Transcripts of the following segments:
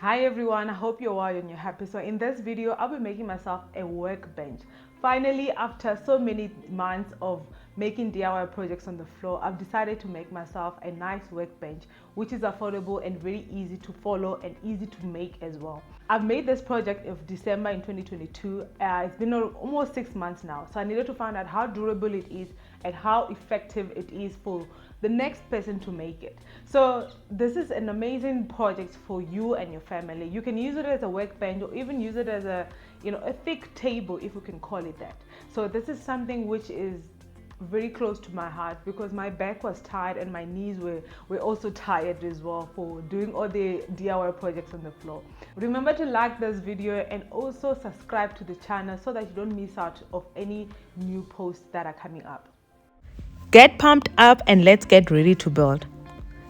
Hi everyone, I hope you're well and you're happy. So in this video, I'll be making myself a workbench. Finally, after so many months of making DIY projects on the floor, I've decided to make myself a nice workbench, which is affordable and very easy to follow and easy to make as well. I've made this project of December in 2022. It's been almost 6 months now. So I needed to find out how durable it is and how effective it is for the next person to make it. So this is an amazing project for you and your family. You can use it as a workbench or even use it as a thick table, if we can call it that. So this is something which is very close to my heart because my back was tired and my knees were also tired as well for doing all the DIY projects on the floor. Remember to like this video and also subscribe to the channel so that you don't miss out of any new posts that are coming up. Get pumped up and let's get ready to build.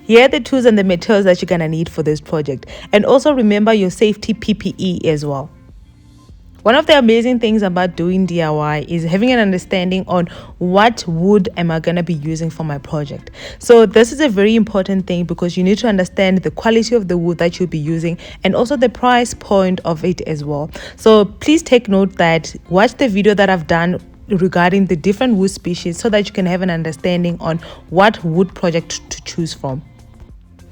Here are the tools and the materials that you're going to need for this project. And also remember your safety PPE as well. One of the amazing things about doing DIY is having an understanding on what wood am I going to be using for my project. So this is a very important thing because you need to understand the quality of the wood that you'll be using and also the price point of it as well. So please take note that watch the video that I've done regarding the different wood species so that you can have an understanding on what wood project to choose from.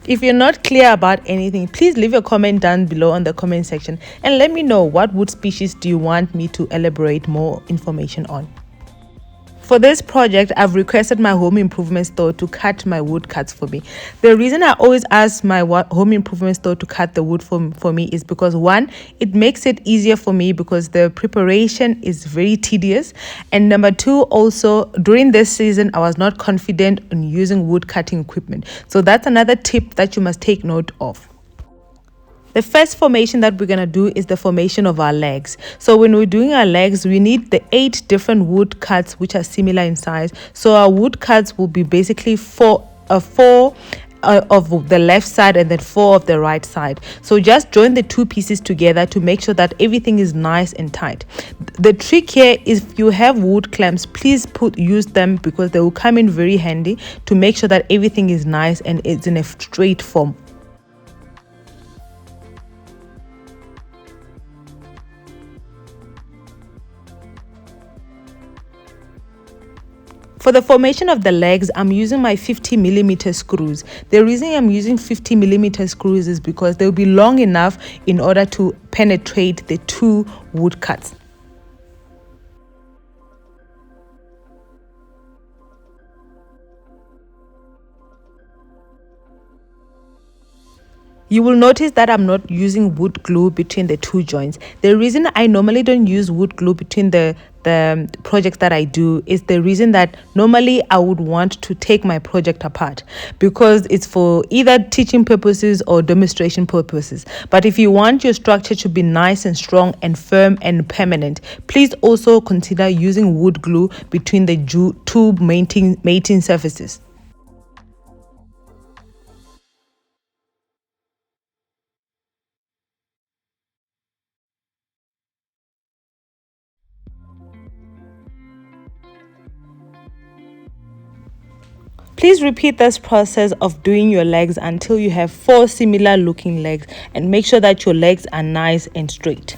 If you're not clear about anything, please leave a comment down below on the comment section and let me know what wood species do you want me to elaborate more information on. For this project, I've requested my home improvement store to cut my wood cuts for me. The reason I always ask my home improvement store to cut the wood for me is because one, it makes it easier for me because the preparation is very tedious. And number two, also during this season, I was not confident in using wood cutting equipment. So that's another tip that you must take note of. The first formation that we're going to do is the formation of our legs. So when we're doing our legs, we need the 8 different wood cuts which are similar in size. So our wood cuts will be basically four of the left side and then 4 of the right side. So just join the 2 pieces together to make sure that everything is nice and tight. The trick here is if you have wood clamps, please use them because they will come in very handy to make sure that everything is nice and it's in a straight form. For the formation of the legs, I'm using my 50mm screws. The reason I'm using 50mm screws is because they'll be long enough in order to penetrate the 2 wood cuts. You will notice that I'm not using wood glue between the 2 joints. The reason I normally don't use wood glue between the projects that I do is the reason that normally I would want to take my project apart because it's for either teaching purposes or demonstration purposes. But if you want your structure to be nice and strong and firm and permanent, please also consider using wood glue between the 2 mating surfaces. Please repeat this process of doing your legs until you have 4 similar looking legs and make sure that your legs are nice and straight.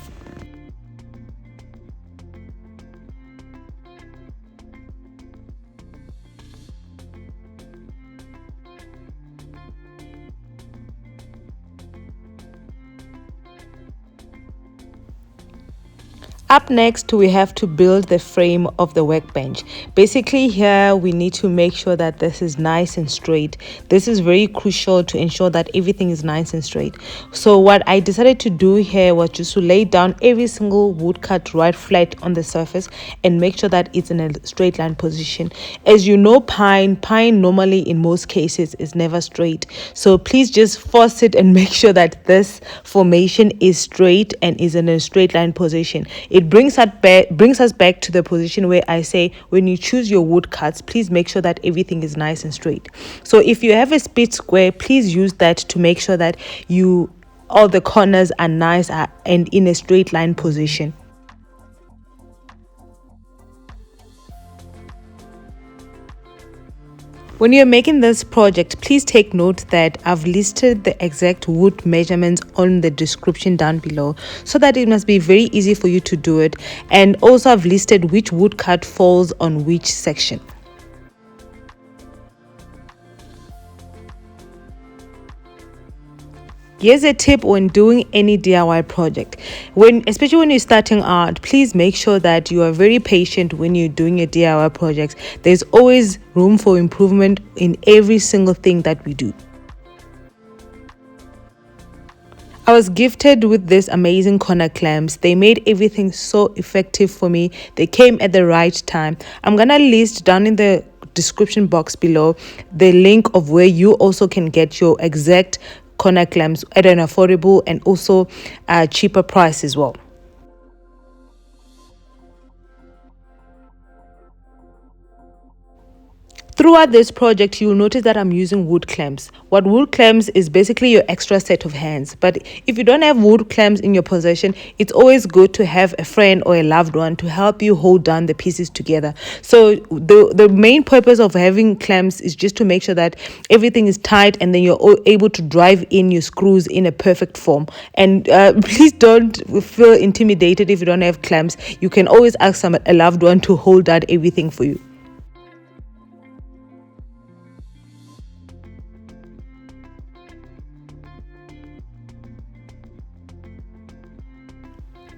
Up next, we have to build the frame of the workbench. Basically here, we need to make sure that this is nice and straight. This is very crucial to ensure that everything is nice and straight. So what I decided to do here was just to lay down every single wood cut right flat on the surface and make sure that it's in a straight line position. As you know, pine normally in most cases is never straight. So please just force it and make sure that this formation is straight and is in a straight line position. It brings us back to the position where I say when you choose your wood cuts, please make sure that everything is nice and straight. So if you have a split square, please use that to make sure that all the corners are nice and in a straight line position. When you're making this project, please take note that I've listed the exact wood measurements on the description down below, so that it must be very easy for you to do it. And also I've listed which wood cut falls on which section. Here's a tip when doing any DIY project. Especially when you're starting out, please make sure that you are very patient when you're doing your DIY projects. There's always room for improvement in every single thing that we do. I was gifted with these amazing corner clamps. They made everything so effective for me. They came at the right time. I'm gonna list down in the description box below the link of where you also can get your exact corner clamps at an affordable and also cheaper price as well. Throughout this project, you'll notice that I'm using wood clamps. What wood clamps is basically your extra set of hands. But if you don't have wood clamps in your possession, it's always good to have a friend or a loved one to help you hold down the pieces together. So the main purpose of having clamps is just to make sure that everything is tight, and then you're able to drive in your screws in a perfect form. And please don't feel intimidated if you don't have clamps. You can always ask a loved one to hold down everything for you.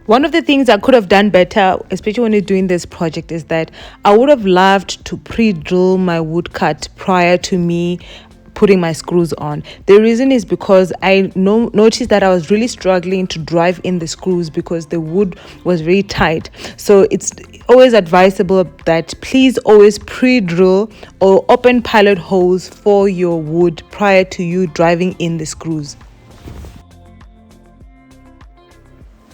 One of the things I could have done better, especially when you're doing this project, is that I would have loved to pre-drill my wood cut prior to me putting my screws on. The reason is because I noticed that I was really struggling to drive in the screws because the wood was very tight. So it's always advisable that please always pre-drill or open pilot holes for your wood prior to you driving in the screws.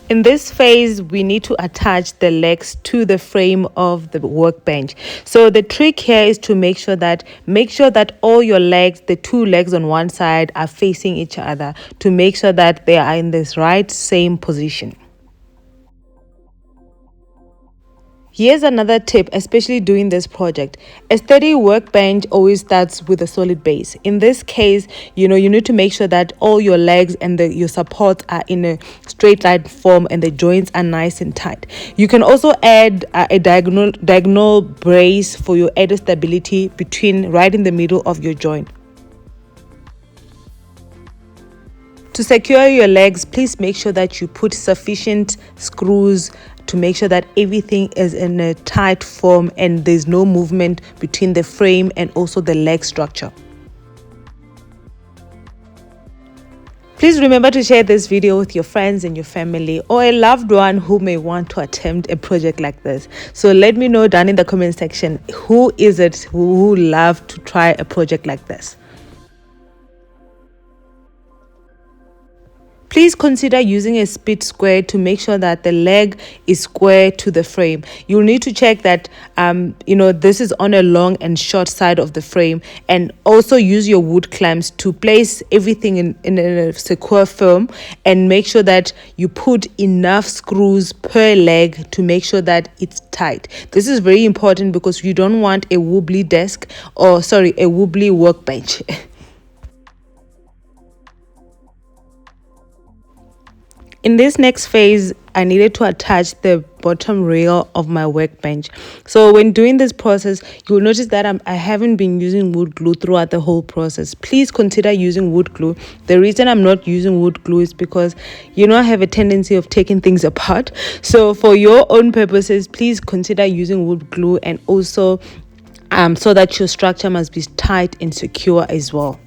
In this phase, we need to attach the legs to the frame of the workbench. So the trick here is to make sure that all your legs, the two legs on one side, are facing each other, to make sure that they are in this right same position. Here's another tip, especially doing this project. A steady workbench always starts with a solid base. In this case, you need to make sure that all your legs and your supports are in a straight line form and the joints are nice and tight. You can also add a diagonal brace for your added stability right in the middle of your joint. To secure your legs, please make sure that you put sufficient screws to make sure that everything is in a tight form and there's no movement between the frame and also the leg structure. Please remember to share this video with your friends and your family or a loved one who may want to attempt a project like this. So let me know down in the comment section, who is it who would love to try a project like this? Please consider using a split square to make sure that the leg is square to the frame. You'll need to check that this is on a long and short side of the frame, and also use your wood clamps to place everything in a secure form, and make sure that you put enough screws per leg to make sure that it's tight. This is very important because you don't want a wobbly a wobbly workbench. In this next phase, I needed to attach the bottom rail of my workbench. So when doing this process, you'll notice that I haven't been using wood glue throughout the whole process. Please consider using wood glue. The reason I'm not using wood glue is because I have a tendency of taking things apart. So for your own purposes, please consider using wood glue, and also so that your structure must be tight and secure as well.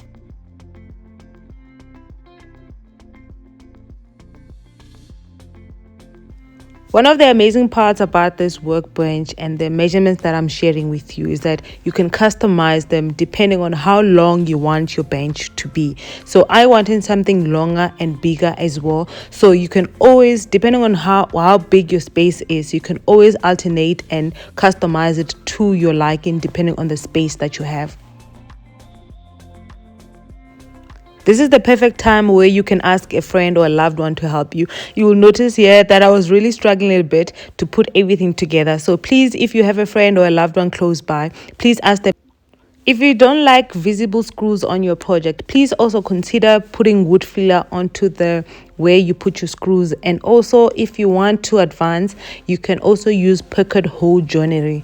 One of the amazing parts about this workbench and the measurements that I'm sharing with you is that you can customize them depending on how long you want your bench to be. So I wanted something longer and bigger as well. So you can always, depending on how big your space is, you can always alternate and customize it to your liking depending on the space that you have. This is the perfect time where you can ask a friend or a loved one to help you. You will notice here that I was really struggling a bit to put everything together. So please, if you have a friend or a loved one close by, please ask them If you don't like visible screws on your project, please also consider putting wood filler onto the where you put your screws. And also, if you want to advance, you can also use pocket hole joinery.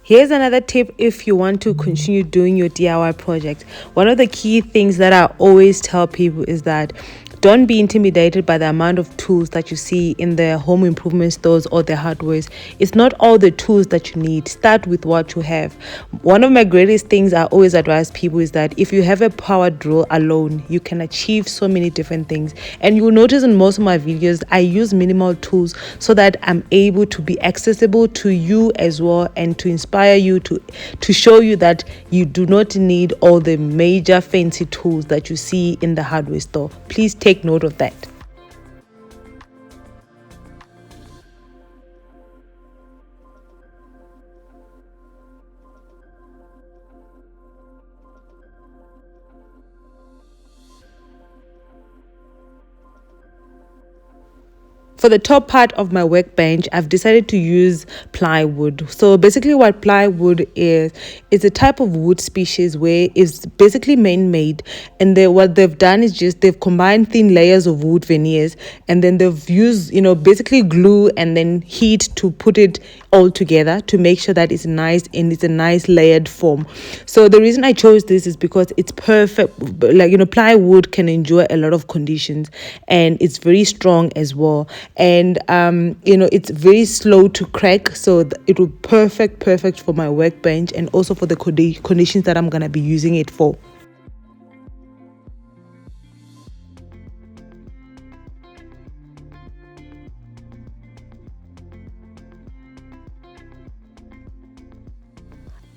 Here's another tip if you want to continue doing your DIY project. One of the key things that I always tell people is that don't be intimidated by the amount of tools that you see in the home improvement stores or the hardwares. It's not all the tools that you need. Start with what you have. One of my greatest things I always advise people is that if you have a power drill alone, you can achieve so many different things. And you will notice in most of my videos, I use minimal tools so that I'm able to be accessible to you as well, and to inspire you, to show you that you do not need all the major fancy tools that you see in the hardware store. Please take note of that. For the top part of my workbench, I've decided to use plywood. So basically what plywood is, it's a type of wood species where it's basically man-made, and what they've done is just they've combined thin layers of wood veneers, and then they've used, basically glue and then heat to put it all together to make sure that it's nice and it's a nice layered form. So the reason I chose this is because it's perfect. Plywood can endure a lot of conditions, and it's very strong as well. And it's very slow to crack, so it will perfect for my workbench and also for the conditions that I'm gonna be using it for.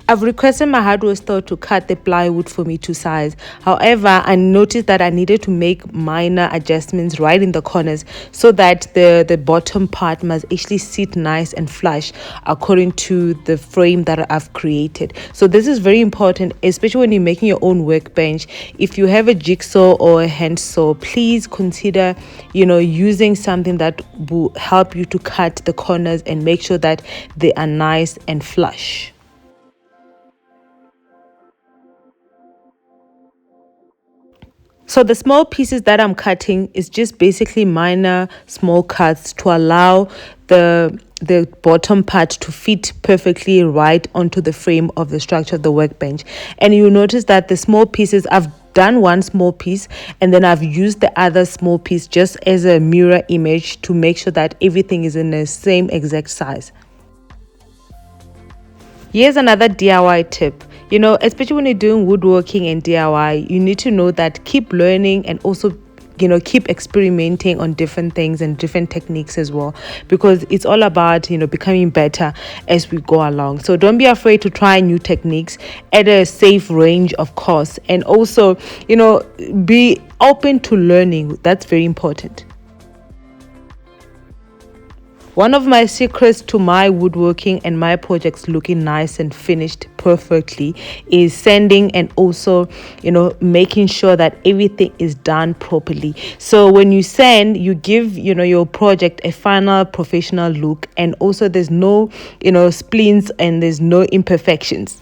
I've requested my hardware store to cut the plywood for me to size. However, I noticed that I needed to make minor adjustments right in the corners so that the bottom part must actually sit nice and flush according to the frame that I've created. So this is very important, especially when you're making your own workbench. If you have a jigsaw or a hand saw, please consider, using something that will help you to cut the corners and make sure that they are nice and flush. So the small pieces that I'm cutting is just basically minor small cuts to allow the bottom part to fit perfectly right onto the frame of the structure of the workbench. And you'll notice that the small pieces, I've done one small piece and then I've used the other small piece just as a mirror image to make sure that everything is in the same exact size. Here's another DIY tip. Especially when you're doing woodworking and DIY, you need to know that keep learning and also keep experimenting on different things and different techniques as well, because it's all about becoming better as we go along. So don't be afraid to try new techniques at a safe range, of course, and also be open to learning. That's very important. One of my secrets to my woodworking and my projects looking nice and finished perfectly is sanding, and also, making sure that everything is done properly. So when you sand, you give, your project a final professional look, and also there's no, splints and there's no imperfections.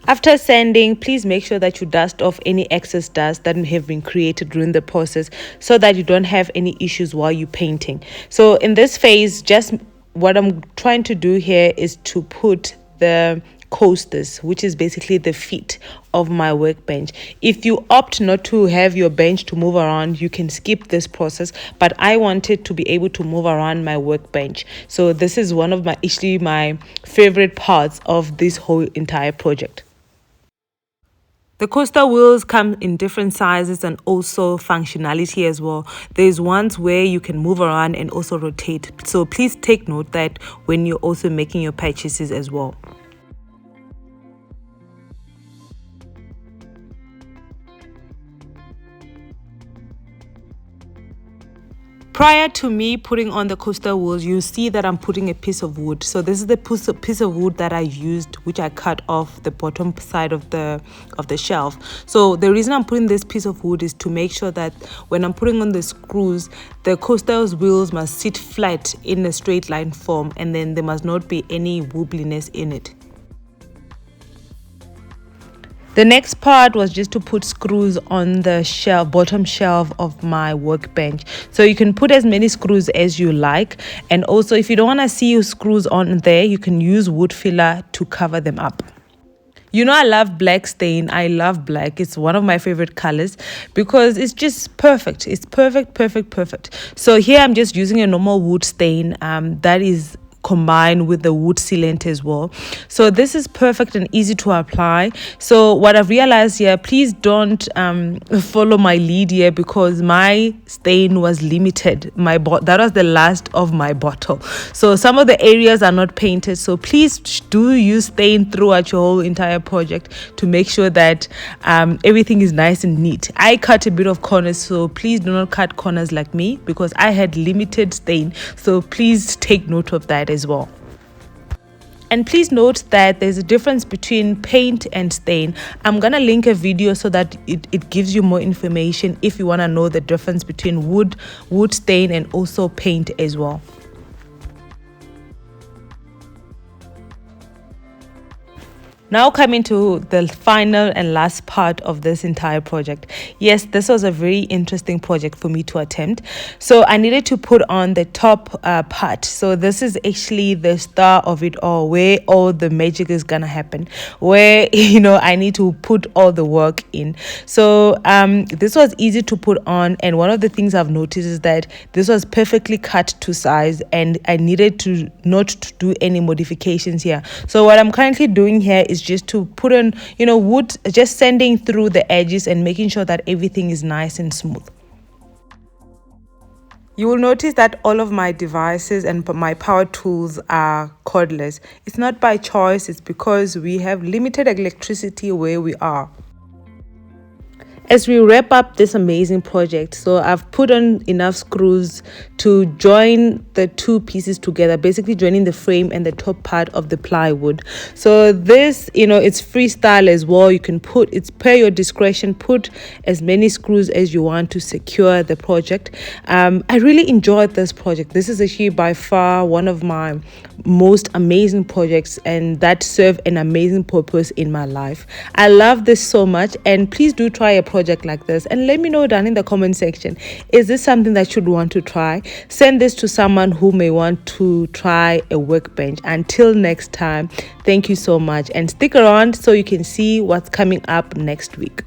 After sanding, please make sure that you dust off any excess dust that may have been created during the process so that you don't have any issues while you're painting. So in this phase, just what I'm trying to do here is to put the coasters, which is basically the feet of my workbench. If you opt not to have your bench to move around, you can skip this process, but I wanted to be able to move around my workbench. So this is one of my favorite parts of this whole entire project. The coaster wheels come in different sizes and also functionality as well. There's ones where you can move around and also rotate. So please take note that when you're also making your purchases as well. Prior to me putting on the coaster wheels, you see that I'm putting a piece of wood. So this is the piece of wood that I used, which I cut off the bottom side of the shelf. So the reason I'm putting this piece of wood is to make sure that when I'm putting on the screws, the coaster's wheels must sit flat in a straight line form, and then there must not be any wobbliness in it. The next part was just to put screws on the bottom shelf of my workbench. So you can put as many screws as you like. And also, if you don't want to see your screws on there, you can use wood filler to cover them up. You know, I love black stain. I love black. It's one of my favorite colors because it's just perfect. It's perfect, perfect, perfect. So here I'm just using a normal wood stain that is combined with the wood sealant as well. So this is perfect and easy to apply. So what I've realized here, please don't follow my lead here, because my stain was limited. That was the last of my bottle. So some of the areas are not painted. So please do use stain throughout your whole entire project to make sure that everything is nice and neat. I cut a bit of corners, so please do not cut corners like me, because I had limited stain. So please take note of that as well. And please note that there's a difference between paint and stain. I'm gonna link a video so that it gives you more information if you want to know the difference between wood stain and also paint as well. Now coming to the final and last part of this entire project. Yes, this was a very interesting project for me to attempt. So I needed to put on the top part. So this is actually the star of it all, where all the magic is gonna happen, where I need to put all the work in. So this was easy to put on, and one of the things I've noticed is that this was perfectly cut to size, and I needed to not do any modifications here. So what I'm currently doing here is just to put on wood, just sanding through the edges and making sure that everything is nice and smooth. You will notice that all of my devices and my power tools are cordless. It's not by choice, it's because we have limited electricity where we are. As we wrap up this amazing project, so I've put on enough screws to join the two pieces together, basically joining the frame and the top part of the plywood. So this, it's freestyle as well. You can it's per your discretion, put as many screws as you want to secure the project. I really enjoyed this project. This is actually by far one of my most amazing projects, and that serve an amazing purpose in my life. I love this so much, and please do try a project like this and let me know down in the comment section, is this something that you'd want to try? Send this to someone who may want to try a workbench. Until next time, thank you so much, and stick around so you can see what's coming up next week.